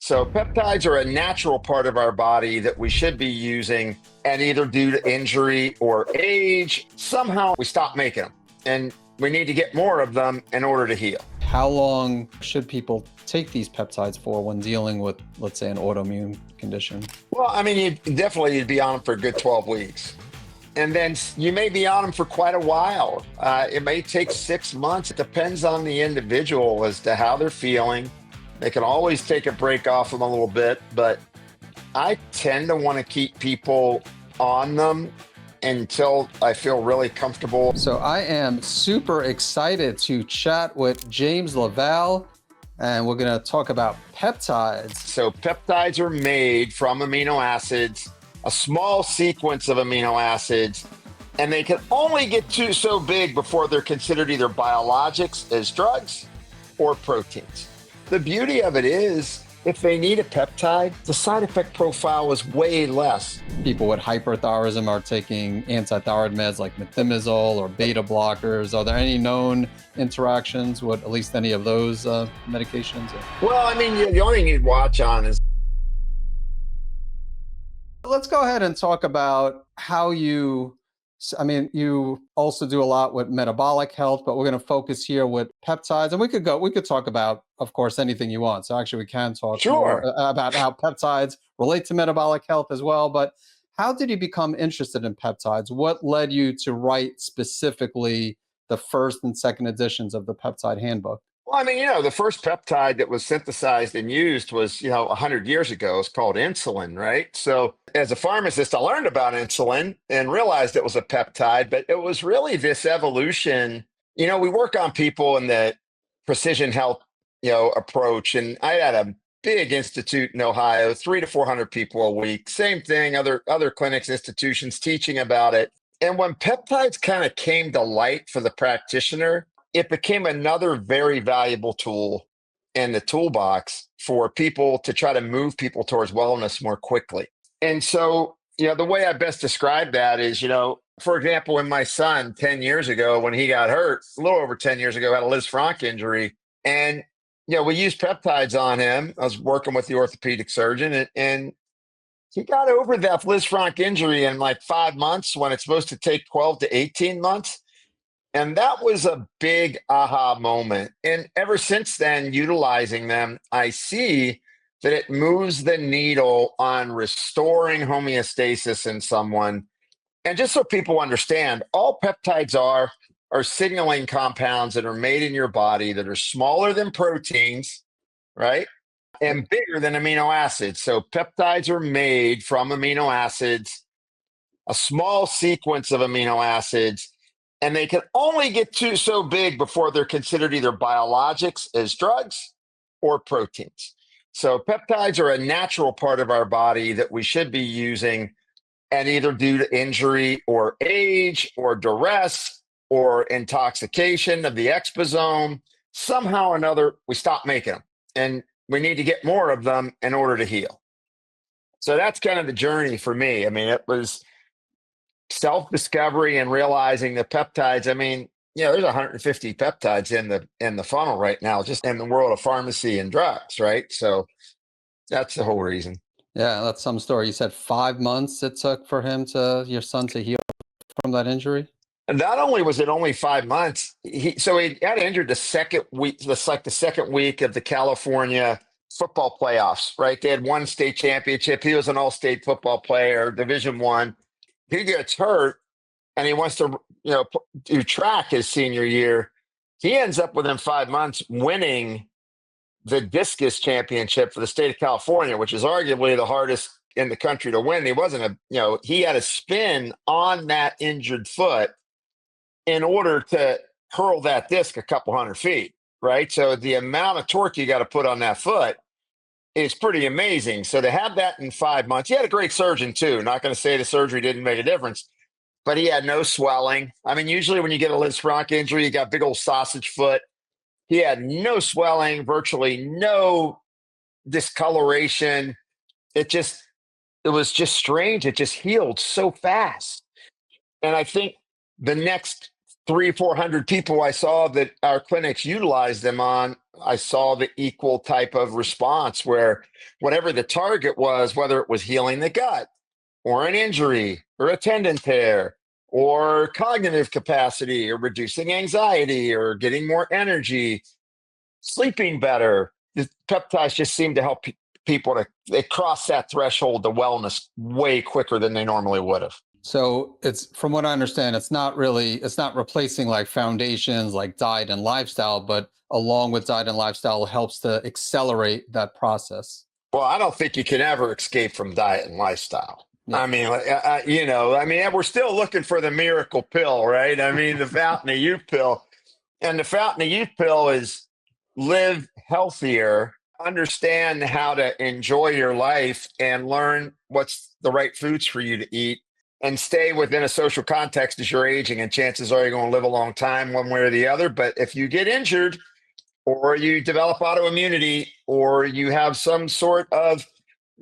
So peptides are a natural part of our body that we should be using, and either due to injury or age, somehow we stop making them. And we need to get more of them in order to heal. How long should people take these peptides for when dealing with, let's say, an autoimmune condition? Well, I mean, you'd be on them for a good 12 weeks. And then you may be on them for quite a while. It may take 6 months. It depends on the individual as to how they're feeling. They can always take a break off them a little bit, but I tend to want to keep people on them until I feel really comfortable. So I am super excited to chat with James LaValle, and we're going to talk about peptides. So peptides are made from amino acids, a small sequence of amino acids, and they can only get so big before they're considered either biologics as drugs or proteins. The beauty of it is, if they need a peptide, the side effect profile is way less. People with hyperthyroidism are taking antithyroid meds like methimazole or beta blockers. Are there any known interactions with at least any of those medications? Well, I mean, the only thing you'd watch on is... Let's go ahead and talk about how you also do a lot with metabolic health, but we're going to focus here with peptides. And we could talk about, of course, anything you want. So actually we can talk more about how peptides relate to metabolic health as well. But how did you become interested in peptides? What led you to write specifically the first and second editions of the peptide handbook? Well, I mean, the first peptide that was synthesized and used was, 100 years ago. It's called insulin, right? So as a pharmacist, I learned about insulin and realized it was a peptide, but it was really this evolution. We work on people in the precision health, approach. And I had a big institute in Ohio, 300 to 400 people a week. Same thing, other clinics, institutions teaching about it. And when peptides kind of came to light for the practitioner, it became another very valuable tool in the toolbox for people to try to move people towards wellness more quickly. And so, the way I best describe that is, for example, when my son 10 years ago, when he got hurt, a little over 10 years ago, had a Liz Frank injury. And, we used peptides on him. I was working with the orthopedic surgeon, and he got over that Liz Frank injury in like 5 months when it's supposed to take 12 to 18 months. And that was a big aha moment. And ever since then, utilizing them, I see that it moves the needle on restoring homeostasis in someone. And just so people understand, all peptides are signaling compounds that are made in your body that are smaller than proteins, right? And bigger than amino acids. So peptides are made from amino acids, a small sequence of amino acids, and they can only get so big before they're considered either biologics as drugs or proteins. So peptides are a natural part of our body that we should be using, and either due to injury or age or duress or intoxication of the exposome, somehow or another, we stop making them. And we need to get more of them in order to heal. So that's kind of the journey for me. I mean, it was self-discovery and realizing the peptides. I mean, there's 150 peptides in the funnel right now, just in the world of pharmacy and drugs, right? So that's the whole reason. Yeah, that's some story. You said 5 months it took for your son to heal from that injury? And not only was it only 5 months, he got injured the second week. That's like the second week of the California football playoffs, right? They had won state championship. He was an all-state football player, Division I. He gets hurt and he wants to, do track his senior year. He ends up within 5 months winning the discus championship for the state of California, which is arguably the hardest in the country to win. He wasn't he had a spin on that injured foot in order to hurl that disc a couple 100 feet, right? So the amount of torque you got to put on that foot is pretty amazing. So to have that in 5 months, he had a great surgeon too. Not going to say the surgery didn't make a difference, but he had no swelling. I mean, usually when you get a Liz Frank injury, you got big old sausage foot. He had no swelling, virtually no discoloration. It was just strange. It just healed so fast. And I think the next 400 people I saw that our clinics utilized them on, I saw the equal type of response where whatever the target was, whether it was healing the gut or an injury or a tendon tear or cognitive capacity or reducing anxiety or getting more energy, sleeping better, the peptides just seem to help people to they cross that threshold to wellness way quicker than they normally would have. So it's, from what I understand, it's not replacing like foundations like diet and lifestyle, but along with diet and lifestyle helps to accelerate that process. Well, I don't think you can ever escape from diet and lifestyle. Yeah. I mean, we're still looking for the miracle pill, right? I mean, the fountain of youth pill. And the fountain of youth pill is live healthier, understand how to enjoy your life, and learn what's the right foods for you to eat, and stay within a social context as you're aging. And chances are you're going to live a long time one way or the other. But if you get injured, or you develop autoimmunity, or you have some sort of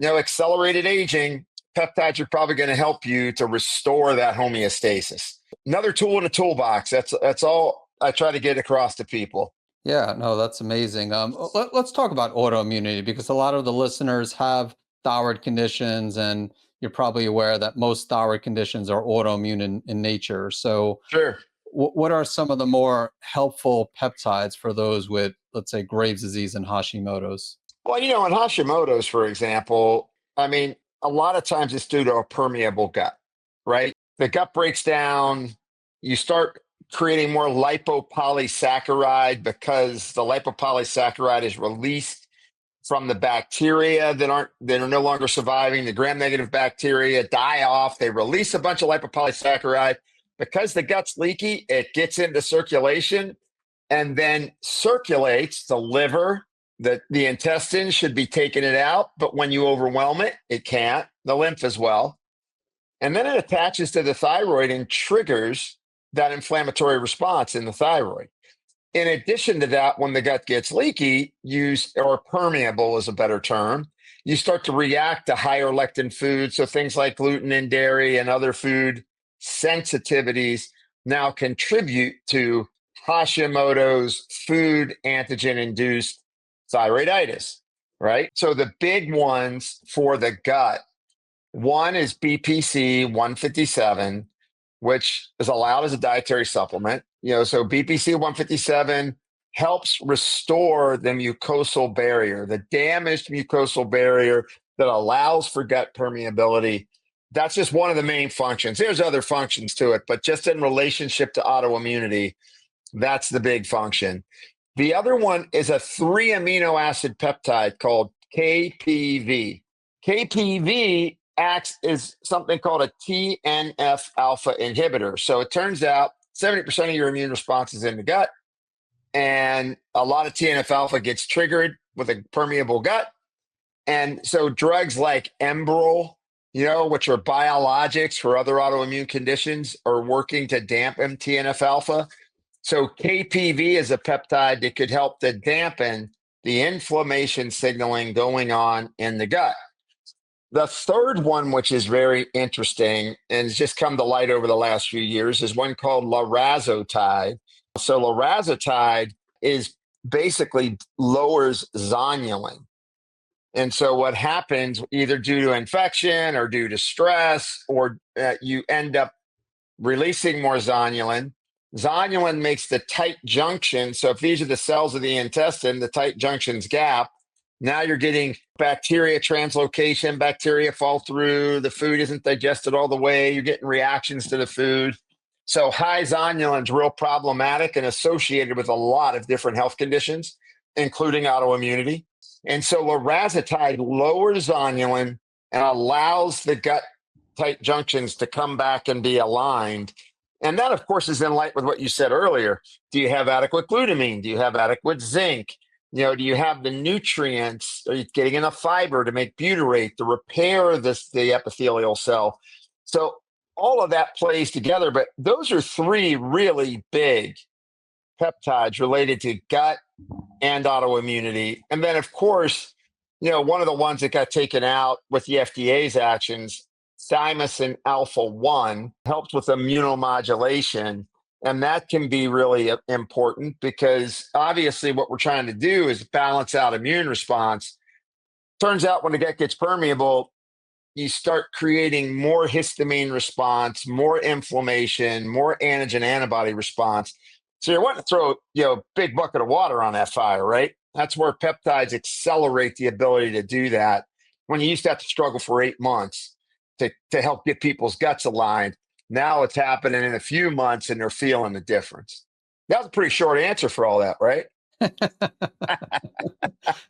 accelerated aging, peptides are probably going to help you to restore that homeostasis. Another tool in the toolbox. That's all I try to get across to people. Yeah, no, that's amazing. Let's talk about autoimmunity, because a lot of the listeners have thyroid conditions, and you're probably aware that most thyroid conditions are autoimmune in nature. So, Sure. what are some of the more helpful peptides for those with, let's say, Graves' disease and Hashimoto's? Well, in Hashimoto's, for example, I mean, a lot of times it's due to a permeable gut, right? The gut breaks down, you start creating more lipopolysaccharide because the lipopolysaccharide is released from the bacteria that are no longer surviving. The gram-negative bacteria die off. They release a bunch of lipopolysaccharide. Because the gut's leaky, it gets into circulation and then circulates the liver. The intestines should be taking it out, but when you overwhelm it, it can't. The lymph as well. And then it attaches to the thyroid and triggers that inflammatory response in the thyroid. In addition to that, when the gut gets leaky, or permeable is a better term, you start to react to higher lectin foods. So things like gluten and dairy and other food sensitivities now contribute to Hashimoto's food antigen-induced thyroiditis, right? So the big ones for the gut, one is BPC 157, which is allowed as a dietary supplement. So BPC 157 helps restore the mucosal barrier, the damaged mucosal barrier that allows for gut permeability. That's just one of the main functions. There's other functions to it, but just in relationship to autoimmunity, that's the big function. The other one is a 3 amino acid peptide called KPV. KPV acts as something called a TNF alpha inhibitor. So it turns out 70% of your immune response is in the gut, and a lot of TNF alpha gets triggered with a permeable gut. And so drugs like Enbrel, which are biologics for other autoimmune conditions, are working to dampen TNF alpha. So KPV is a peptide that could help to dampen the inflammation signaling going on in the gut. The third one, which is very interesting and has just come to light over the last few years, is one called lorazotide. So lorazotide is basically lowers zonulin. And so what happens, either due to infection or due to stress, or you end up releasing more zonulin. Zonulin makes the tight junction. So if these are the cells of the intestine, the tight junctions gap, now you're getting bacteria translocation, bacteria fall through, the food isn't digested all the way, you're getting reactions to the food. So high zonulin is real problematic and associated with a lot of different health conditions, including autoimmunity. And so lorazotide lowers zonulin and allows the gut tight junctions to come back and be aligned. And that, of course, is in light with what you said earlier. Do you have adequate glutamine? Do you have adequate zinc? Do you have the nutrients? Are you getting enough fiber to make butyrate, to repair the epithelial cell? So all of that plays together, but those are 3 really big peptides related to gut and autoimmunity. And then, of course, one of the ones that got taken out with the FDA's actions, thymosin alpha 1, helps with immunomodulation. And that can be really important because obviously what we're trying to do is balance out immune response. Turns out when the gut gets permeable, you start creating more histamine response, more inflammation, more antigen antibody response. So you're wanting to throw, a big bucket of water on that fire, right? That's where peptides accelerate the ability to do that. When you used to have to struggle for 8 months to help get people's guts aligned, now it's happening in a few months and they're feeling the difference. That was a pretty short answer for all that, right?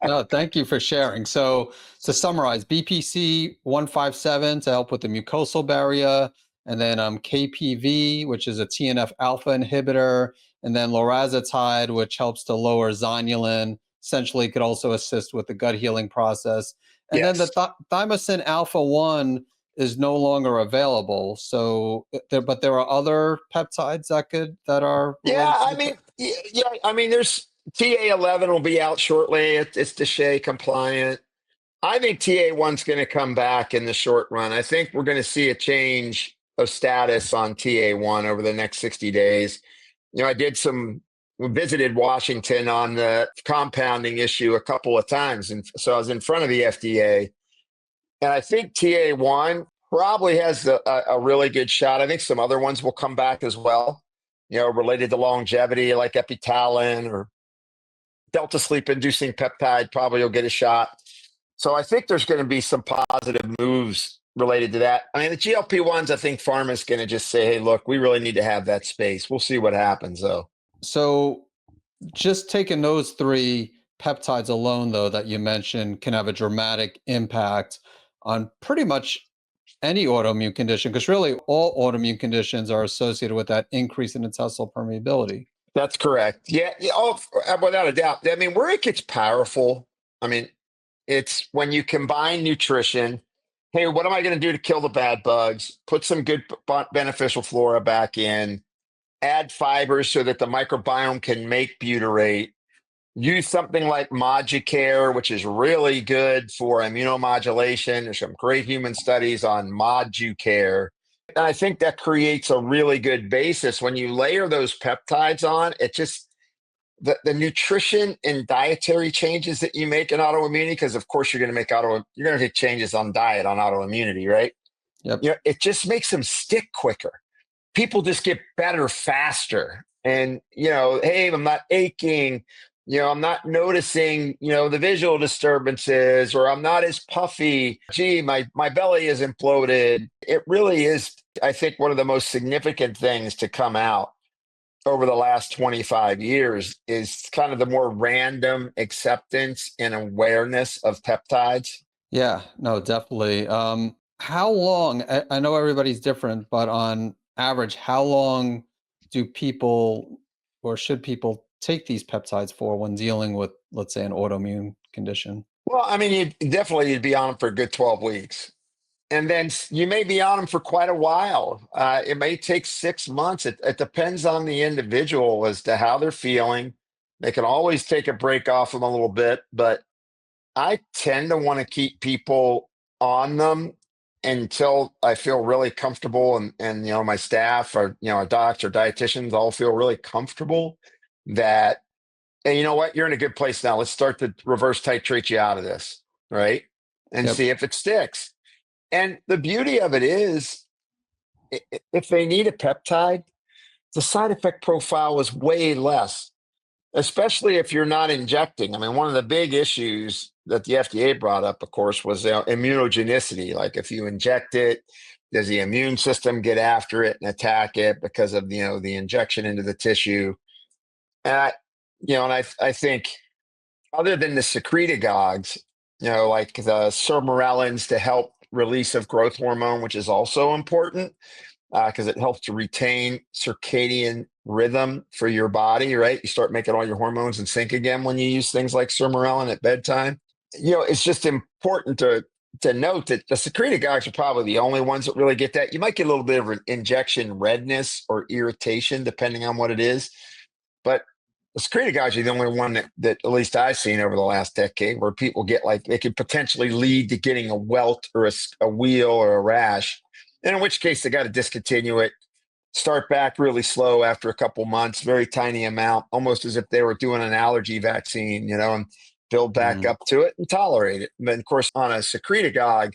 No, thank you for sharing. So to summarize, BPC 157 to help with the mucosal barrier, and then KPV, which is a TNF alpha inhibitor, and then lorazotide, which helps to lower zonulin. Essentially, could also assist with the gut healing process. And then Yes. the thymosin alpha 1 is no longer available. So, but there are other peptides that are related to there's TA11 will be out shortly. It's DSHEA compliant. I think TA1's going to come back in the short run. I think we're going to see a change of status on TA1 over the next 60 days. We visited Washington on the compounding issue a couple of times. And so I was in front of the FDA. And I think TA1 probably has a really good shot. I think some other ones will come back as well, related to longevity, like epitalin or delta sleep inducing peptide probably will get a shot. So I think there's going to be some positive moves related to that. I mean, the GLP-1s, I think pharma is going to just say, hey, look, we really need to have that space. We'll see what happens, though. So just taking those three peptides alone, though, that you mentioned can have a dramatic impact on pretty much any autoimmune condition, because really all autoimmune conditions are associated with that increase in intestinal permeability. That's correct. Yeah. Without a doubt. I mean, where it gets powerful, it's when you combine nutrition. Hey, what am I going to do to kill the bad bugs? Put some good beneficial flora back in, add fibers so that the microbiome can make butyrate. Use something like Moducare, which is really good for immunomodulation. There's some great human studies on Moducare. And I think that creates a really good basis. When you layer those peptides on, it just, the nutrition and dietary changes that you make in autoimmunity, because of course you're going to make changes on diet on autoimmunity, right? Yep. It just makes them stick quicker. People just get better faster. And, hey, I'm not aching, I'm not noticing, the visual disturbances, or I'm not as puffy. Gee, my belly is imploded. It really is, I think, one of the most significant things to come out over the last 25 years is kind of the more random acceptance and awareness of peptides. Yeah, no, definitely. How long, I know everybody's different, but on average, how long do people or should people take these peptides for when dealing with, let's say, an autoimmune condition? Well, you'd be on them for a good 12 weeks. And then you may be on them for quite a while. It may take 6 months. It depends on the individual as to how they're feeling. They can always take a break off them a little bit, but I tend to want to keep people on them until I feel really comfortable, and my staff or our docs or dietitians all feel really comfortable that, hey, you know what, you're in a good place now. Let's start to reverse titrate you out of this, right? And Yep. see if it sticks. And the beauty of it is, if they need a peptide, the side effect profile is way less, especially if you're not injecting. One of the big issues that the FDA brought up, of course, was immunogenicity. Like if you inject it, does the immune system get after it and attack it because of the injection into the tissue? And I think other than the secretagogues, like the sermorelins to help release of growth hormone, which is also important because it helps to retain circadian rhythm for your body, right? You start making all your hormones in sync again when you use things like sermorelin at bedtime. It's just important to note that the secretagogues are probably the only ones that really get that. You might get a little bit of an injection redness or irritation, depending on what it is. But the secretagogues are the only one that at least I've seen over the last decade where people get they could potentially lead to getting a welt or a wheal or a rash, and in which case they got to discontinue it. start back really slow after a couple months, very tiny amount, almost as if they were doing an allergy vaccine, and build back Mm. up to it and tolerate it. But of course, on a secretagogue,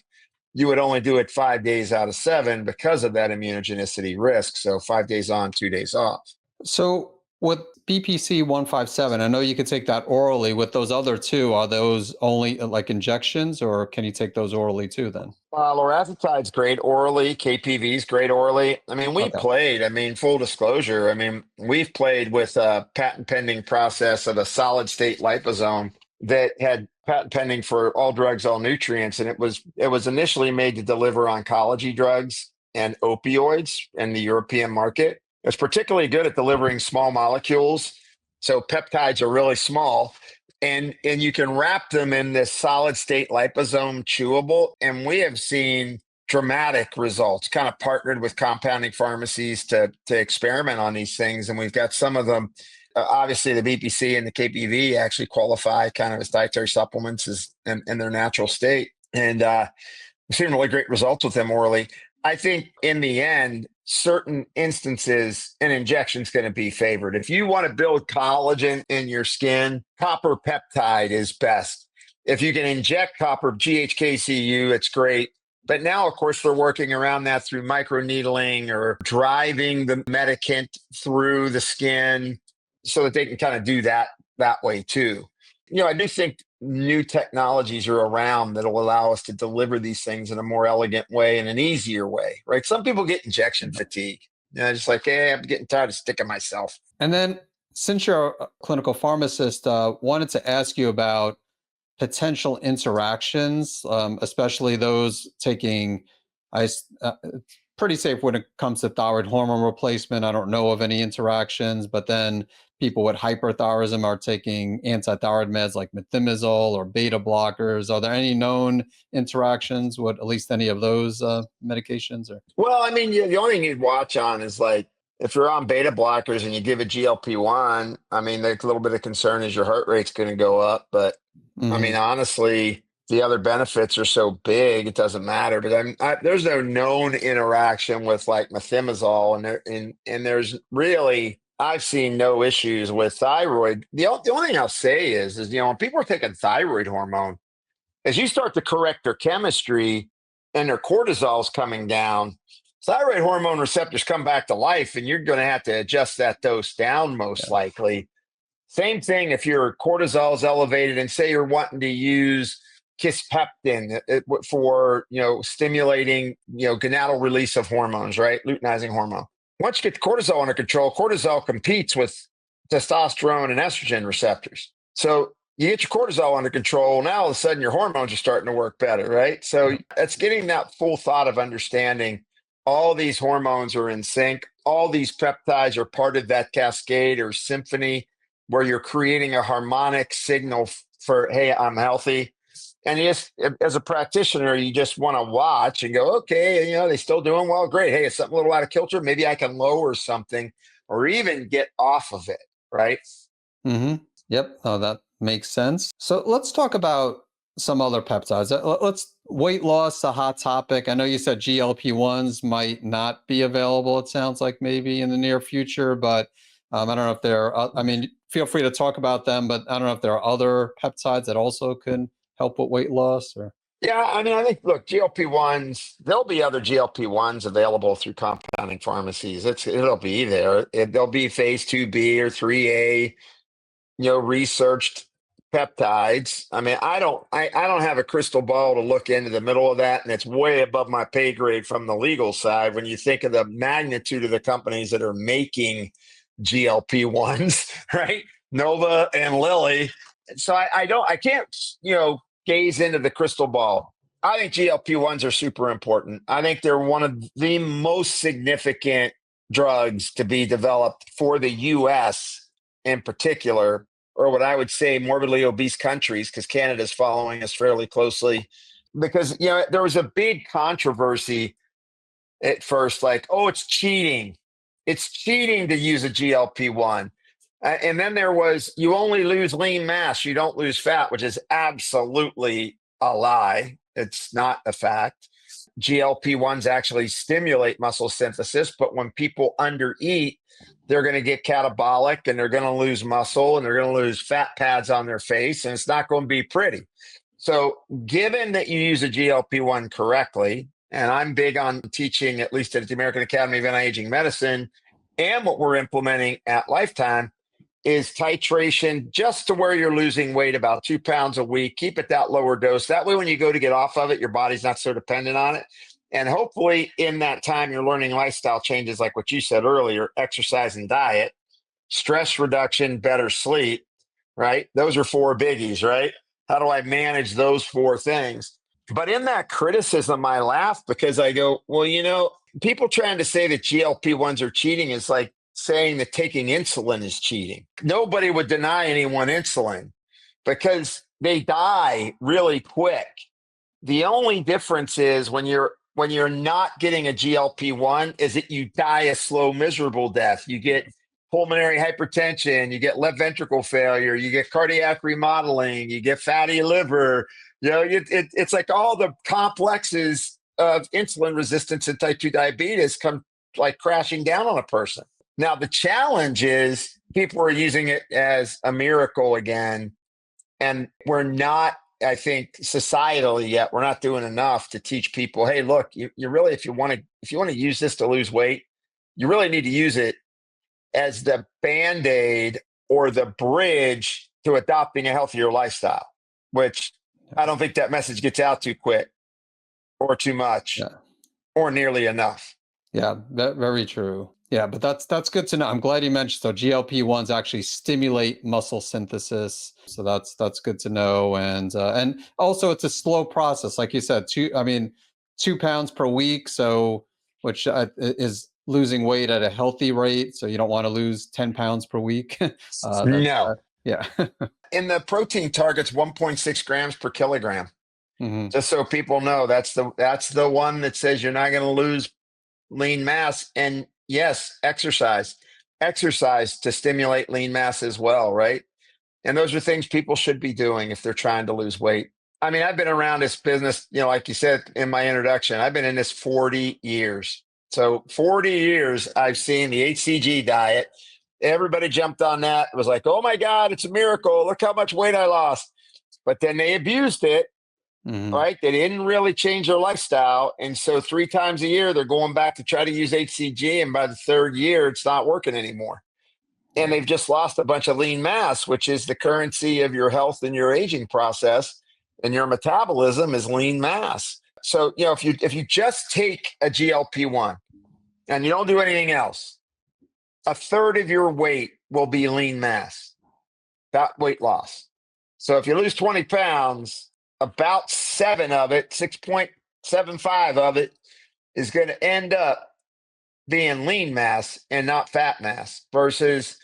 you would only do it 5 days out of 7 because of that immunogenicity risk. So 5 days on, 2 days off. So with BPC 157, I know you could take that orally. With those other two, are those only like injections, or can you take those orally too then? Lorazotide's great orally. KPV's great orally. I mean, Okay. full disclosure, we've played with a patent pending process of a solid state liposome that had patent pending for all drugs, all nutrients. And it was initially made to deliver oncology drugs and opioids in the European market. It's particularly good at delivering small molecules. So peptides are really small. And you can wrap them in this solid state liposome chewable. And we have seen dramatic results, kind of partnered with compounding pharmacies to experiment on these things. And we've got some of them, obviously the BPC and the KPV actually qualify kind of as dietary supplements in their natural state. And we've seen really great results with them orally. I think in the end, certain instances, an injection is going to be favored. If you want to build collagen in your skin, copper peptide is best. If you can inject copper GHKCU, it's great. But now, of course, they're working around that through microneedling or driving the medicament through the skin so that they can kind of do that way too. I do think new technologies are around that will allow us to deliver these things in a more elegant way and an easier way, right? Some people get injection fatigue. Just like, hey, I'm getting tired of sticking myself. And then, since you're a clinical pharmacist, wanted to ask you about potential interactions, especially those taking. It's pretty safe when it comes to thyroid hormone replacement. I don't know of any interactions, but then people with hyperthyroidism are taking anti-thyroid meds like methimazole or beta blockers. Are there any known interactions with at least any of those medications? Or Well, the only thing you'd watch on is like if you're on beta blockers and you give a GLP-1, the little bit of concern is your heart rate's going to go up. But Mhm. honestly, the other benefits are so big, it doesn't matter. But there's no known interaction with like methimazole, and there's really, I've seen no issues with thyroid. The only thing I'll say is when people are taking thyroid hormone, as you start to correct their chemistry and their cortisol's coming down, thyroid hormone receptors come back to life, and you're going to have to adjust that dose down most Yeah. likely. Same thing if your cortisol is elevated and say you're wanting to use kisspeptin for stimulating gonadal release of hormones, right? Luteinizing hormone. Once you get the cortisol under control, cortisol competes with testosterone and estrogen receptors. So you get your cortisol under control. Now all of a sudden your hormones are starting to work better, right? So it's getting that full thought of understanding all these hormones are in sync. All these peptides are part of that cascade or symphony where you're creating a harmonic signal for, hey, I'm healthy. And as a practitioner, you just want to watch and go, okay, they still doing well. Great. Hey, it's something a little out of kilter. Maybe I can lower something or even get off of it. Right. Yep. Oh, that makes sense. So let's talk about some other peptides. Let's weight loss, a hot topic. I know you said GLP-1s might not be available. It sounds like maybe in the near future, but I don't know if there are, feel free to talk about them, but I don't know if there are other peptides that also can help with weight loss or. Yeah, I think, look, GLP-1s, there'll be other GLP-1s available through compounding pharmacies. It'll be there. There'll be phase 2B or 3A, researched peptides. I don't have a crystal ball to look into the middle of that, and it's way above my pay grade from the legal side when you think of the magnitude of the companies that are making GLP-1s, right? Nova and Lilly. So I can't, gaze into the crystal ball. I think GLP-1s are super important. I think they're one of the most significant drugs to be developed for the US in particular, or what I would say morbidly obese countries, because Canada's following us fairly closely. Because, there was a big controversy at first, like, oh, it's cheating. It's cheating to use a GLP-1. And then there was, you only lose lean mass, you don't lose fat, which is absolutely a lie. It's not a fact. GLP-1s actually stimulate muscle synthesis, but when people undereat, they're going to get catabolic and they're going to lose muscle and they're going to lose fat pads on their face, and it's not going to be pretty. So given that you use a GLP-1 correctly, and I'm big on teaching, at least at the American Academy of Anti-Aging Medicine, and what we're implementing at Lifetime is titration just to where you're losing weight, about 2 pounds a week. Keep it that lower dose. That way, when you go to get off of it, your body's not so dependent on it. And hopefully in that time, you're learning lifestyle changes like what you said earlier, exercise and diet, stress reduction, better sleep, right? Those are 4 biggies, right? How do I manage those 4 things? But in that criticism, I laugh because I go, well, people trying to say that GLP-1s are cheating is like saying that taking insulin is cheating. Nobody would deny anyone insulin because they die really quick. The only difference is when you're not getting a GLP-1 is that you die a slow, miserable death. You get pulmonary hypertension, you get left ventricle failure, you get cardiac remodeling, you get fatty liver. It's like all the complexes of insulin resistance and type 2 diabetes come like crashing down on a person. Now, the challenge is people are using it as a miracle again, and we're not, I think, societally yet, we're not doing enough to teach people, hey, look, you really, if you want to use this to lose weight, you really need to use it as the Band-Aid or the bridge to adopting a healthier lifestyle, which I don't think that message gets out too quick or too much or nearly enough. Yeah, very true. Yeah, but that's good to know. I'm glad you mentioned. So GLP-1s actually stimulate muscle synthesis. So that's good to know. And also it's a slow process, like you said. 2 pounds per week. So which is losing weight at a healthy rate. So you don't want to lose 10 pounds per week. No. Yeah. In the protein target's 1.6 grams per kilogram. Mm-hmm. Just so people know, that's the one that says you're not going to lose lean mass. And yes, exercise to stimulate lean mass as well, right? And those are things people should be doing if they're trying to lose weight. I mean, I've been around this business, like you said in my introduction, I've been in this 40 years. So 40 years, I've seen the HCG diet. Everybody jumped on that. It was like, oh my God, it's a miracle. Look how much weight I lost. But then they abused it. Mm-hmm. Right? They didn't really change their lifestyle. And so 3 times a year, they're going back to try to use HCG. And by the 3rd year, it's not working anymore. And they've just lost a bunch of lean mass, which is the currency of your health and your aging process. And your metabolism is lean mass. So, if you just take a GLP-1 and you don't do anything else, 1/3 of your weight will be lean mass, that weight loss. So if you lose 20 pounds, about 7 of it, 6.75 of it is going to end up being lean mass and not fat mass, versus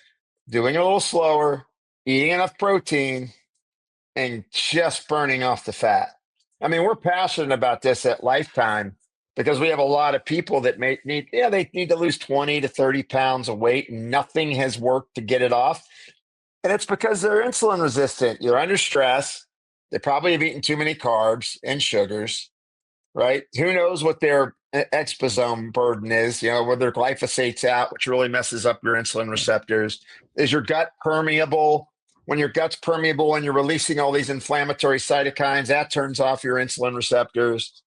doing a little slower, eating enough protein, and just burning off the fat. I mean, we're passionate about this at Lifetime because we have a lot of people that they need to lose 20 to 30 pounds of weight and nothing has worked to get it off. And it's because they're insulin resistant. You're under stress. They probably have eaten too many carbs and sugars, right? Who knows what their exposome burden is, whether glyphosate's out, which really messes up your insulin receptors. Is your gut permeable? When your gut's permeable and you're releasing all these inflammatory cytokines, that turns off your insulin receptors.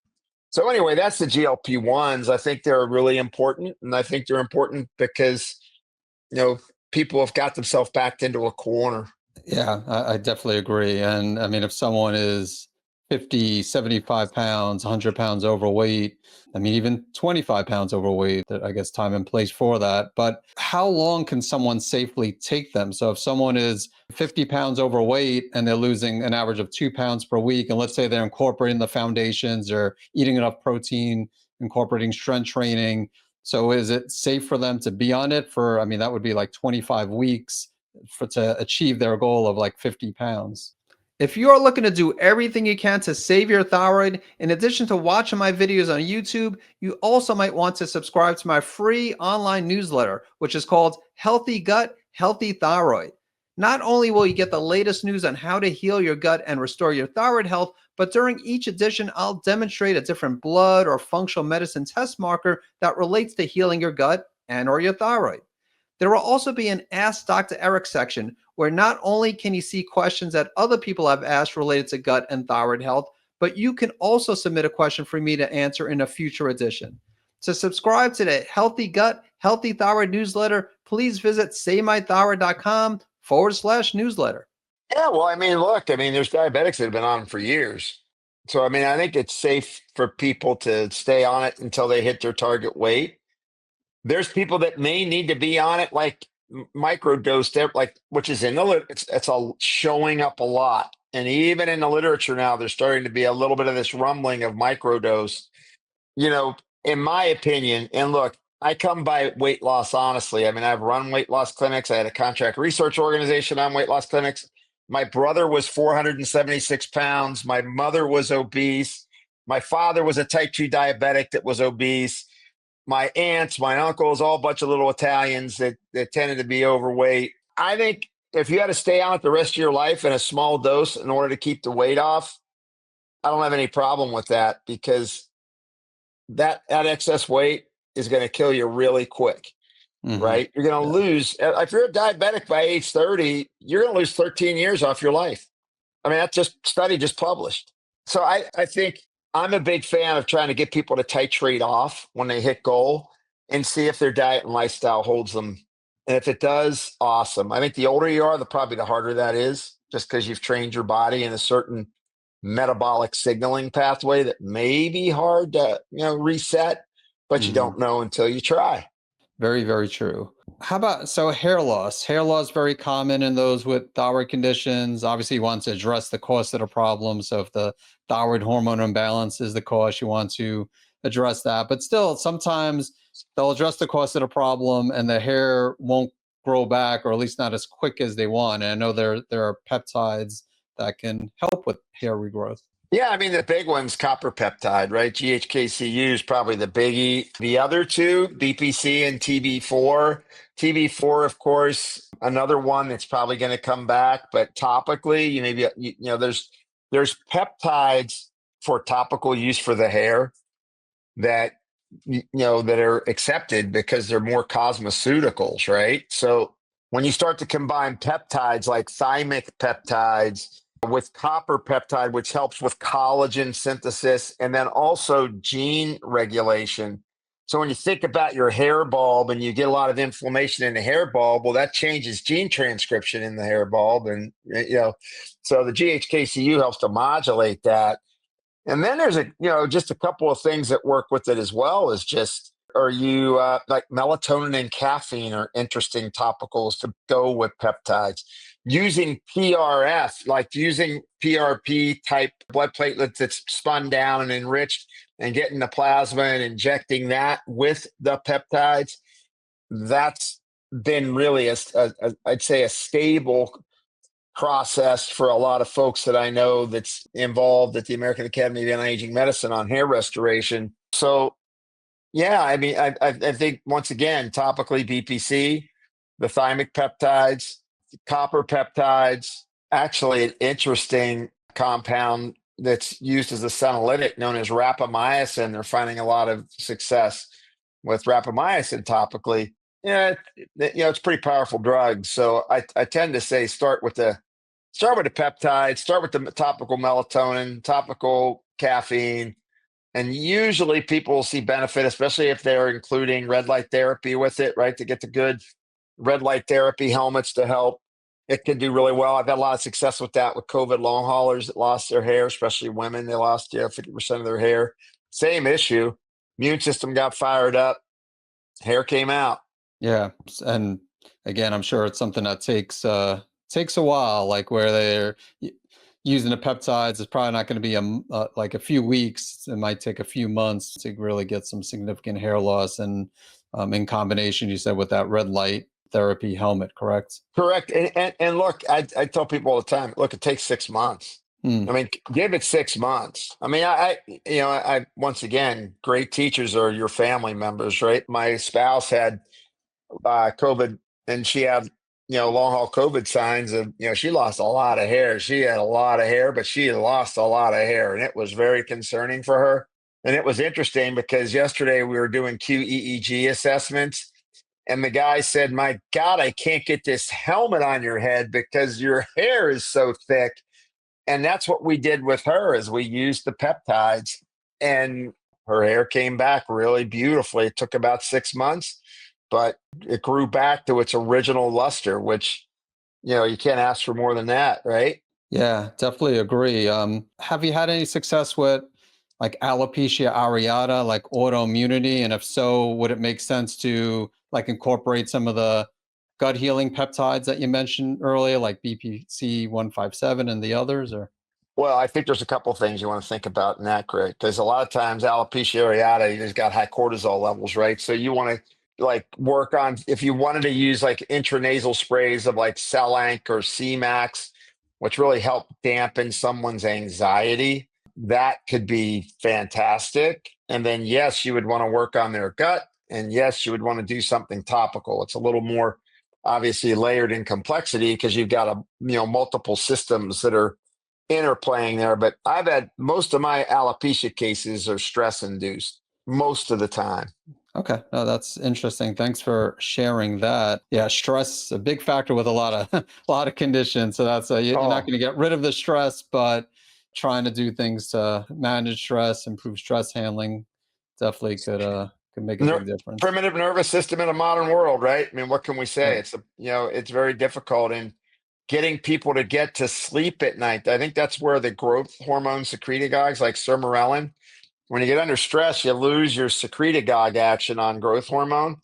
So anyway, that's the GLP-1s. I think they're really important. And I think they're important because, people have got themselves backed into a corner. Yeah, I definitely agree. And I mean, if someone is 50, 75 pounds, 100 pounds overweight, even 25 pounds overweight, I guess time and place for that. But how long can someone safely take them? So if someone is 50 pounds overweight and they're losing an average of 2 pounds per week, and let's say they're incorporating the foundations or eating enough protein, incorporating strength training. So is it safe for them to be on it for, that would be like 25 weeks to achieve their goal of like 50 pounds. If you are looking to do everything you can to save your thyroid, in addition to watching my videos on YouTube, you also might want to subscribe to my free online newsletter, which is called Healthy Gut, Healthy Thyroid. Not only will you get the latest news on how to heal your gut and restore your thyroid health, But during each edition, I'll demonstrate a different blood or functional medicine test marker that relates to healing your gut and or your thyroid. There will also be an Ask Dr. Eric section where not only can you see questions that other people have asked related to gut and thyroid health, but you can also submit a question for me to answer in a future edition. To subscribe to the Healthy Gut, Healthy Thyroid newsletter, please visit savemythyroid.com/newsletter. Yeah, well, I mean, look, I mean, there's diabetics that have been on them for years. So, I mean, I think it's safe for people to stay on it until they hit their target weight. There's people that may need to be on it, like microdosed, like which is in the it's all showing up a lot, and even in the literature now, there's starting to be a little bit of this rumbling of microdose. You know, in my opinion, and look, I come by weight loss honestly. I mean, I've run weight loss clinics. I had a contract research organization on weight loss clinics. My brother was 476 pounds. My mother was obese. My father was a type 2 diabetic that was obese. My aunts, my uncles, all a bunch of little Italians that tended to be overweight. I think if you had to stay on it the rest of your life in a small dose in order to keep the weight off, I don't have any problem with that, because that excess weight is going to kill you really quick, right? You're going to lose. If you're a diabetic by age 30, you're going to lose 13 years off your life. I mean, that's just study just published. So I think I'm a big fan of trying to get people to titrate off when they hit goal and see if their diet and lifestyle holds them. And if it does, awesome. I think the older you are, probably the harder that is, just because you've trained your body in a certain metabolic signaling pathway that may be hard to, reset, but you don't know until you try. Very, very true. How about, so hair loss? Hair loss very common in those with thyroid conditions. Obviously, you want to address the cause of the problem. So if the thyroid hormone imbalance is the cause, you want to address that. But still, sometimes they'll address the cause of the problem and the hair won't grow back, or at least not as quick as they want. And I know there are peptides that can help with hair regrowth. Yeah, I mean, the big one's copper peptide, right? GHKCU is probably the biggie. The other two, BPC and TB4. TB4, of course, another one that's probably going to come back, but topically, there's peptides for topical use for the hair that that are accepted because they're more cosmeceuticals, right? So when you start to combine peptides like thymic peptides with copper peptide, which helps with collagen synthesis and then also gene regulation. So when you think about your hair bulb and you get a lot of inflammation in the hair bulb, well, that changes gene transcription in the hair bulb. And, so the GHKCU helps to modulate that. And then there's just a couple of things that work with it as well, is just, like melatonin and caffeine are interesting topicals to go with peptides. Using PRF, like using PRP type blood platelets that's spun down and enriched and getting the plasma and injecting that with the peptides, that's been really, I'd say, a stable process for a lot of folks that I know that's involved at the American Academy of Anti-Aging Medicine on hair restoration. So, yeah, I mean, I think, once again, topically BPC, the thymic peptides, copper peptides, actually an interesting compound that's used as a senolytic known as rapamycin. They're finding a lot of success with rapamycin topically. Yeah, it's a pretty powerful drug. So I tend to say start with the peptides, start with the topical melatonin, topical caffeine, and usually people will see benefit, especially if they're including red light therapy with it, right? To get the good red light therapy helmets to help. It can do really well. I've had a lot of success with that with COVID long haulers that lost their hair, especially women. They lost 50% of their hair. Same issue. Immune system got fired up. Hair came out. Yeah. And again, I'm sure it's something that takes a while, like where they're using the peptides. It's probably not going to be like a few weeks. It might take a few months to really get some significant hair loss. And in combination, you said, with that red light therapy helmet, correct? Correct. And look, I tell people all the time, look, it takes 6 months. I mean, give it 6 months. I mean, I once again, great teachers are your family members, right? My spouse had COVID, and she had long haul COVID signs of, she lost a lot of hair. She had a lot of hair, but she had lost a lot of hair. And it was very concerning for her. And it was interesting because yesterday we were doing QEEG assessments. And the guy said, my God, I can't get this helmet on your head because your hair is so thick. And that's what we did with her is we used the peptides and her hair came back really beautifully. It took about 6 months, but it grew back to its original luster, which, you can't ask for more than that, right? Yeah, definitely agree. Have you had any success with like alopecia areata, like autoimmunity? And if so, would it make sense to like incorporate some of the gut healing peptides that you mentioned earlier, like BPC 157 and the others? Or Well, I think there's a couple of things you want to think about in that, Greg, because a lot of times alopecia areata, you just got high cortisol levels, right? So you want to like work on, if you wanted to use like intranasal sprays of like Celanc or C-Max, which really help dampen someone's anxiety, that could be fantastic. And then, yes, you would want to work on their gut. And yes, you would want to do something topical. It's a little more obviously layered in complexity because you've got multiple systems that are interplaying there. But I've had most of my alopecia cases are stress induced most of the time. okay, no, that's interesting. Thanks for sharing that. Yeah, stress a big factor with a lot of a lot of conditions. So that's you're not Oh, going to get rid of the stress, but trying to do things to manage stress, improve stress handling, definitely could make a big difference. primitive nervous system in a modern world, right? I mean, what can we say? Yeah. It's very difficult in getting people to get to sleep at night. I think that's where the growth hormone secretagogues like sermorelin, when you get under stress, you lose your secretagogue action on growth hormone.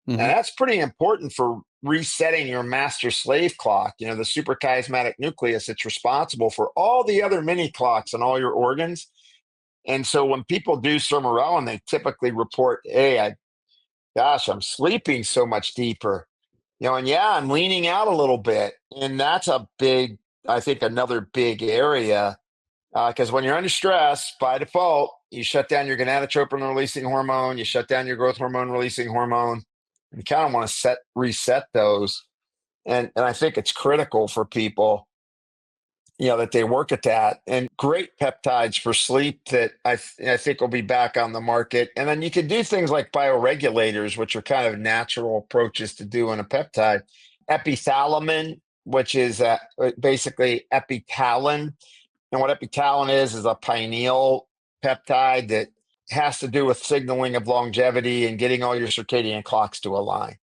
And Hmm. that's pretty important for resetting your master slave clock, the suprachiasmatic nucleus. It's responsible for all the other mini clocks and all your organs. And so when people do sermorelin, they typically report, hey, gosh, I'm sleeping so much deeper. And yeah, I'm leaning out a little bit. And that's I think another big area. Because when you're under stress, by default, you shut down your gonadotropin releasing hormone, you shut down your growth hormone releasing hormone. You kind of want to reset those. And I think it's critical for people, that they work at that. And great peptides for sleep that I think will be back on the market. And then you can do things like bioregulators, which are kind of natural approaches to doing a peptide. Epithalamin, which is basically epitalin. And what epitalin is a pineal peptide that has to do with signaling of longevity and getting all your circadian clocks to align.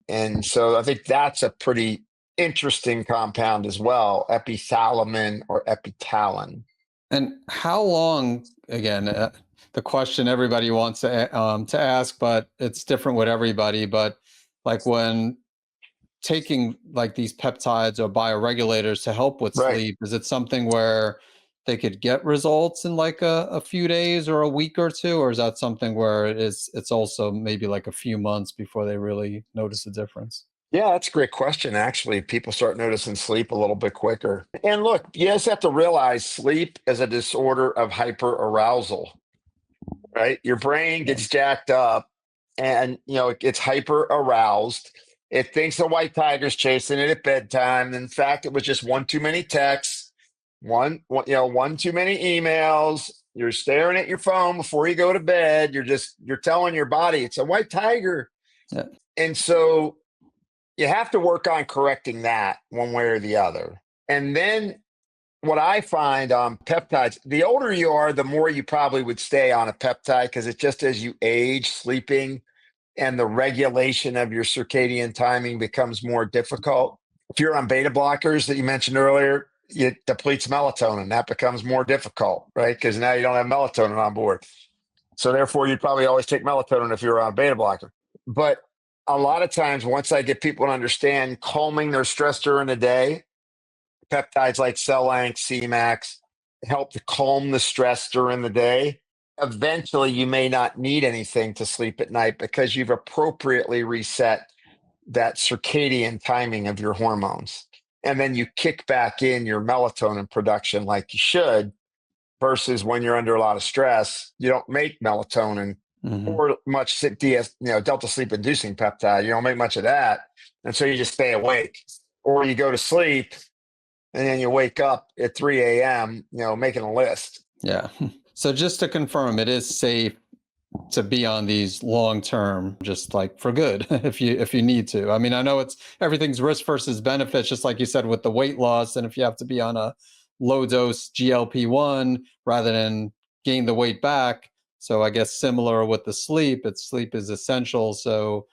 And so I think that's a pretty interesting compound as well, epithalamin or epitalin. And how long, again, the question everybody wants to ask, but it's different with everybody. But like when taking like these peptides or bioregulators to help with Right. sleep, is it something where they could get results in like a few days or a week or two? Or is that something where it's also maybe like a few months before they really notice a difference? Yeah, that's a great question. Actually, people start noticing sleep a little bit quicker. And look, you just have to realize sleep is a disorder of hyperarousal, right? Your brain Yeah. gets jacked up and, it gets hyper aroused. It thinks a white tiger's chasing it at bedtime. In fact, it was just one too many texts, one too many emails. You're staring at your phone before you go to bed. You're telling your body it's a white tiger. Yeah. And so you have to work on correcting that one way or the other. And then what I find on peptides, the older you are, the more you probably would stay on a peptide because it just as you age, sleeping and the regulation of your circadian timing becomes more difficult. If you're on beta blockers that you mentioned earlier, it depletes melatonin. That becomes more difficult, right? Because now you don't have melatonin on board. So therefore, you'd probably always take melatonin if you're on a beta blocker. But a lot of times, once I get people to understand calming their stress during the day, peptides like Celanc, C-Max help to calm the stress during the day. Eventually, you may not need anything to sleep at night because you've appropriately reset that circadian timing of your hormones. And then you kick back in your melatonin production like you should, versus when you're under a lot of stress, you don't make melatonin Hmm. or much delta sleep inducing peptide. You don't make much of that. And so you just stay awake. or you go to sleep and then you wake up at 3 a.m., making a list. Yeah. So just to confirm, it is safe to be on these long term, just like for good, if you need to. I mean, I know everything's risk versus benefits, just like you said with the weight loss, and if you have to be on a low dose GLP-1 rather than gain the weight back. So I guess similar with the sleep, sleep is essential. So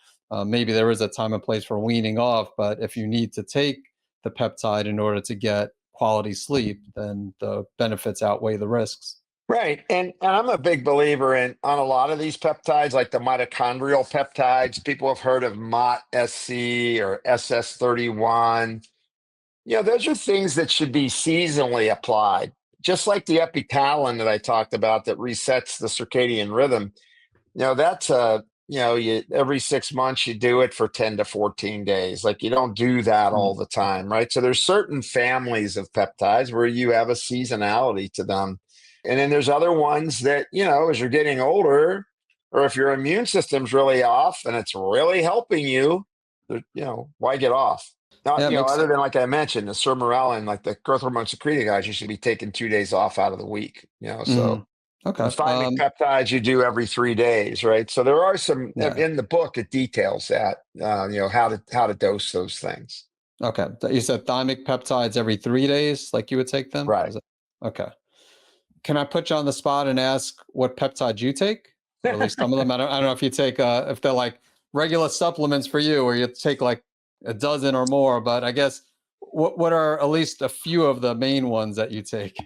maybe there is a time and place for weaning off, but if you need to take the peptide in order to get quality sleep, then the benefits outweigh the risks. Right. And I'm a big believer on a lot of these peptides, like the mitochondrial peptides. People have heard of MOT-SC or SS31. Those are things that should be seasonally applied, just like the epitalin that I talked about that resets the circadian rhythm. That's every 6 months you do it for 10 to 14 days. Like you don't do that all the time, right? So there's certain families of peptides where you have a seasonality to them. And then there's other ones that, as you're getting older, or if your immune system's really off and it's really helping you, why get off? Now, Yeah, other than, like I mentioned, the sermorelin, like the growth hormone secreting guys, you should be taking 2 days off out of the week, so. Okay. The thymic peptides you do every 3 days, right? So there are some in the book. It details that, how to dose those things. Okay. You said thymic peptides every 3 days, like you would take them? Right. Okay. Can I put you on the spot and ask what peptides you take? Or at least some of them. I don't know if you take if they're like regular supplements for you, or you take like a dozen or more. But I guess what are at least a few of the main ones that you take?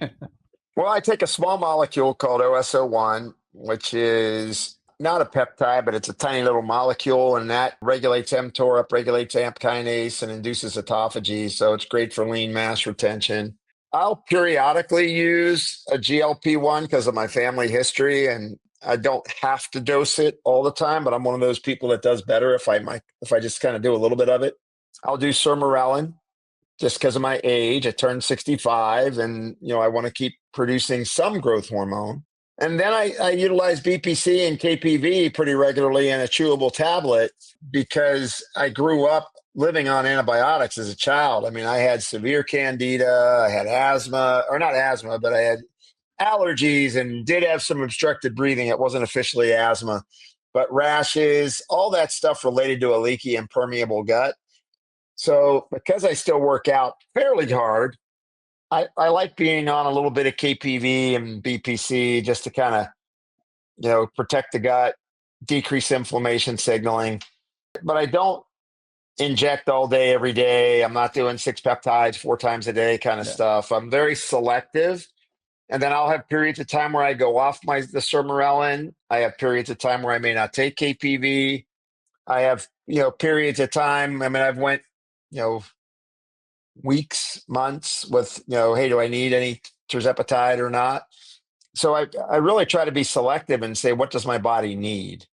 Well, I take a small molecule called OSO1, which is not a peptide, but it's a tiny little molecule, and that regulates mTOR, upregulates AMP kinase, and induces autophagy. So it's great for lean mass retention. I'll periodically use a GLP-1 because of my family history, and I don't have to dose it all the time, but I'm one of those people that does better if I just kind of do a little bit of it. I'll do sermorelin just because of my age. I turned 65 and, I want to keep producing some growth hormone. And then I utilize BPC and KPV pretty regularly in a chewable tablet because I grew up living on antibiotics as a child. I mean, I had severe candida, I had asthma, or not asthma, but I had allergies and did have some obstructed breathing. It wasn't officially asthma, but rashes, all that stuff related to a leaky and permeable gut. So because I still work out fairly hard, I like being on a little bit of KPV and BPC just to kind of, protect the gut, decrease inflammation signaling. But I don't inject all day, every day. I'm not doing 6 peptides 4 times a day kind of stuff. I'm very selective. And then I'll have periods of time where I go off the sermorelin. I have periods of time where I may not take KPV. I have, periods of time. I mean, I've went, weeks, months with, hey, do I need any tirzepatide or not? So I really try to be selective and say, what does my body need?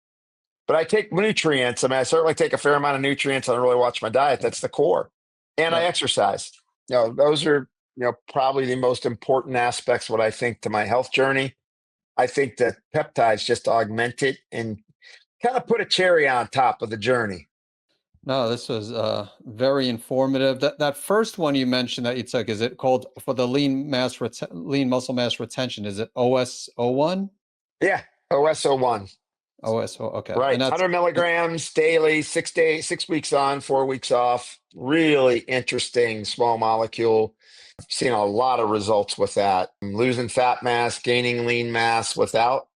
But I take nutrients. I mean, I certainly take a fair amount of nutrients. I don't really watch my diet. That's the core. And I exercise. Those are, probably the most important aspects, what I think, to my health journey. I think that peptides just augment it and kind of put a cherry on top of the journey. No, this was very informative. That first one you mentioned that you took, is it called for the lean muscle mass retention? Is it OSO1? Yeah, OSO1. OSO, okay. Right. And that's 100 milligrams daily, 6 days, 6 weeks on, 4 weeks off. Really interesting small molecule. I've seen a lot of results with that. Losing fat mass, gaining lean mass without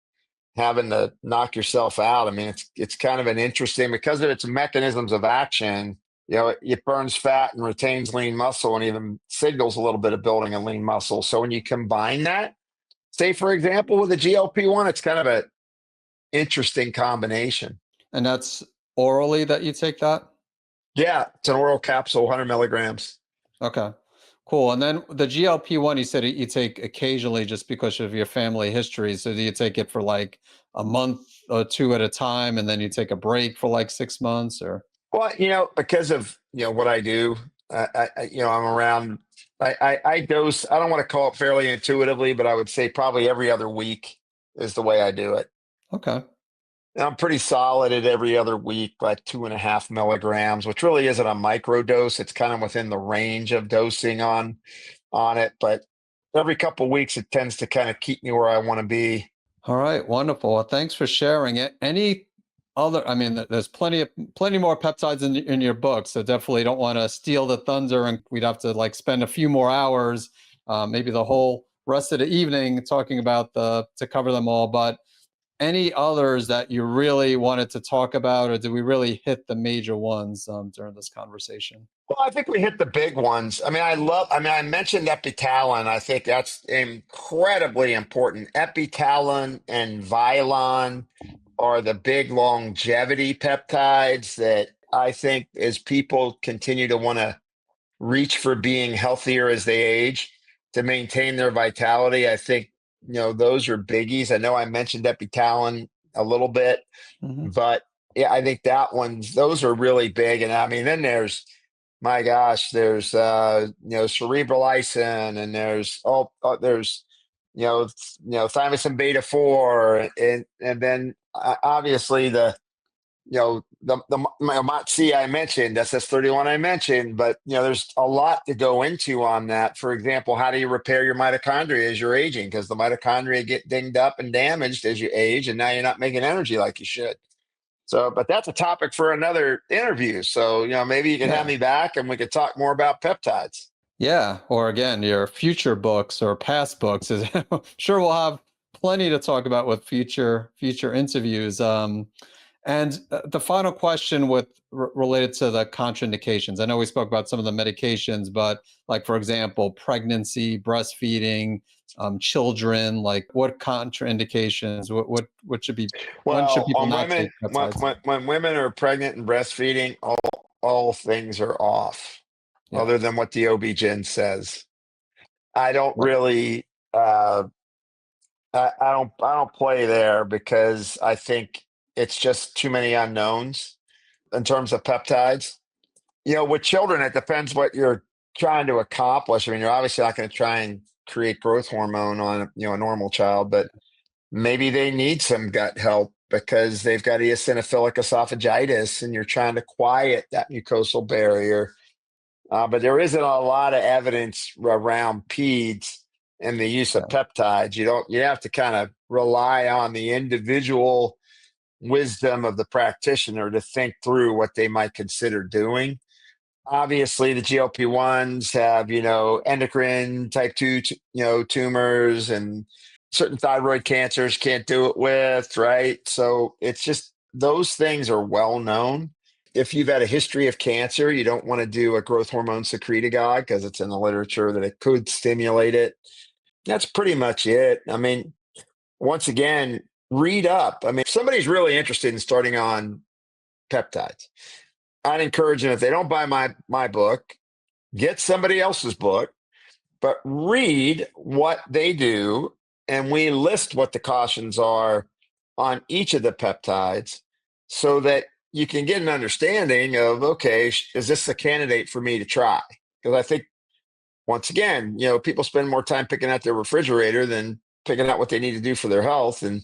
having to knock yourself out. I mean, it's kind of an interesting, because of its mechanisms of action, it burns fat and retains lean muscle and even signals a little bit of building a lean muscle. So when you combine that, say, for example, with a GLP-1, it's kind of an interesting combination. And that's orally that you take that? Yeah, it's an oral capsule, 100 milligrams. Okay, cool. And then the GLP-1, you said you take occasionally just because of your family history. So do you take it for like a month or 2 at a time, and then you take a break for like 6 months, or? Well, because of, what I do, I'm around, I dose, I don't want to call it fairly intuitively, but I would say probably every other week is the way I do it. Okay. I'm pretty solid at every other week, like 2.5 milligrams, which really isn't a micro dose. It's kind of within the range of dosing on it, but every couple of weeks it tends to kind of keep me where I want to be. All right, wonderful. Well, thanks for sharing it. Any other? I mean, there's plenty more peptides in your book, so definitely don't want to steal the thunder, and we'd have to like spend a few more hours, maybe the whole rest of the evening talking about to cover them all. But any others that you really wanted to talk about, or did we really hit the major ones during this conversation? Well, I think we hit the big ones. I mentioned epitalin. I think that's incredibly important. Epitalin and Vilon are the big longevity peptides that I think as people continue to want to reach for being healthier as they age to maintain their vitality, I think, those are biggies. I know I mentioned epitalin a little bit, Hmm. but yeah, I think those are really big. And I mean, then my gosh, there's cerebrolysine, and there's thymosin beta 4, and then obviously the MOTC I mentioned, SS31 I mentioned, but there's a lot to go into on that. For example, how do you repair your mitochondria as you're aging? Because the mitochondria get dinged up and damaged as you age, and now you're not making energy like you should. So, but that's a topic for another interview. So, maybe you can have Yeah. me back and we could talk more about peptides. Yeah, or again, your future books or past books. Sure, we'll have plenty to talk about with future interviews. And the final question related to the contraindications. I know we spoke about some of the medications, but like for example, pregnancy, breastfeeding, children. Like what contraindications? What should be? When should Well, people on not women, take peptides? when women are pregnant and breastfeeding, all things are off, Yeah. other than what the OB-GYN says. I don't really, uh, I don't play there because I think it's just too many unknowns in terms of peptides. With children, it depends what you're trying to accomplish. I mean, you're obviously not going to try and create growth hormone on a normal child, but maybe they need some gut help because they've got eosinophilic esophagitis, and you're trying to quiet that mucosal barrier. But there isn't a lot of evidence around peds and the use of Yeah. peptides. You have to kind of rely on the individual wisdom of the practitioner to think through what they might consider doing. Obviously, the GLP-1s have, endocrine type 2, tumors, and certain thyroid cancers can't do it with, right? So it's just those things are well known. If you've had a history of cancer, you don't want to do a growth hormone secretagogue because it's in the literature that it could stimulate it. That's pretty much it. I mean, once again, read up. I mean, if somebody's really interested in starting on peptides, I'd encourage them, if they don't buy my book, get somebody else's book, but read what they do. And we list what the cautions are on each of the peptides so that you can get an understanding of, okay, is this a candidate for me to try? Because I think, once again, people spend more time picking out their refrigerator than picking out what they need to do for their health. And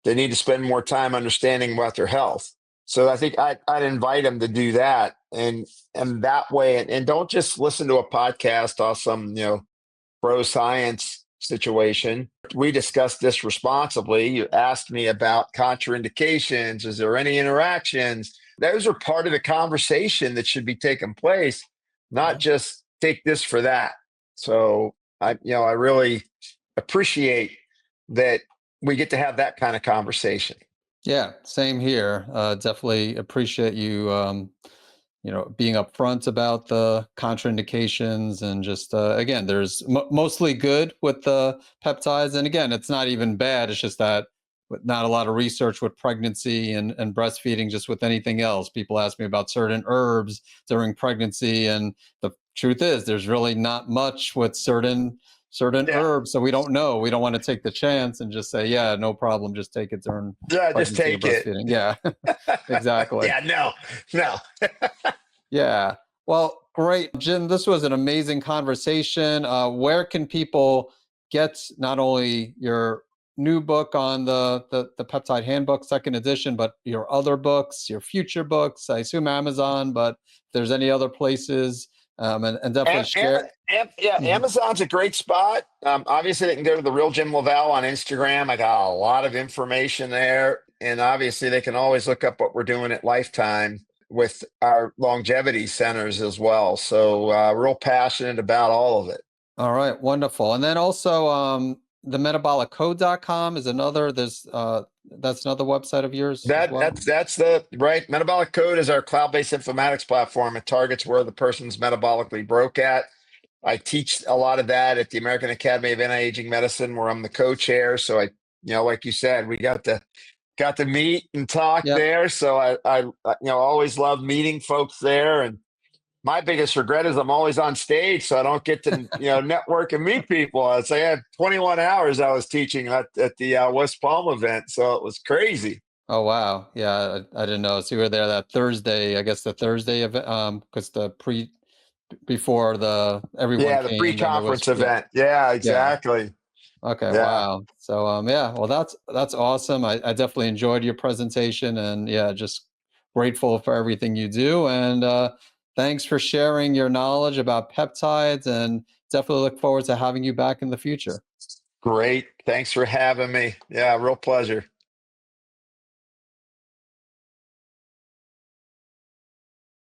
they need to spend more time understanding about their health. So I think I'd invite them to do that, and that way, and don't just listen to a podcast off some pro science situation. We discussed this responsibly. You asked me about contraindications. Is there any interactions? Those are part of the conversation that should be taking place, not just take this for that. So I really appreciate that we get to have that kind of conversation. Yeah, same here. Definitely appreciate you, being upfront about the contraindications and just again, there's mostly good with the peptides, and again, it's not even bad. It's just that with not a lot of research with pregnancy and breastfeeding, just with anything else. People ask me about certain herbs during pregnancy, and the truth is, there's really not much with certain Yeah. herbs, so we don't know. We don't want to take the chance and just say, yeah, no problem, just take it during Yeah, just pregnancy or take it. breastfeeding. Yeah, exactly. Yeah, no, no. Yeah. Well, great, Jim. This was an amazing conversation. Where can people get not only new book on the peptide handbook, second edition, but your other books, your future books, I assume Amazon, but if there's any other places, and definitely share. Yeah, Mhm. Amazon's a great spot. Obviously, they can go to the real Jim LaValle on Instagram. I got a lot of information there, and obviously, they can always look up what we're doing at Lifetime with our longevity centers as well. So, real passionate about all of it. All right, wonderful. And then also the metaboliccode.com is another, that's another website of yours as That well. that's the right. Metabolic Code is our cloud-based informatics platform. It targets where the person's metabolically broke at. I teach a lot of that at the American Academy of Anti-Aging Medicine, where I'm the co-chair. So like you said, we got to meet and talk Yep. there. So always love meeting folks there. And my biggest regret is I'm always on stage, so I don't get to network and meet people. I had 21 hours I was teaching at the West Palm event, so it was crazy. Oh wow. Yeah, I didn't know. So you were there that Thursday, I guess the Thursday of because before the everyone Yeah, the came and there was, pre-conference yeah. event. Yeah, Yeah. exactly. Okay, Yeah, wow. So yeah, well that's awesome. I definitely enjoyed your presentation, and yeah, just grateful for everything you do, and thanks for sharing your knowledge about peptides, and definitely look forward to having you back in the future. great. Thanks for having me. Yeah, real pleasure.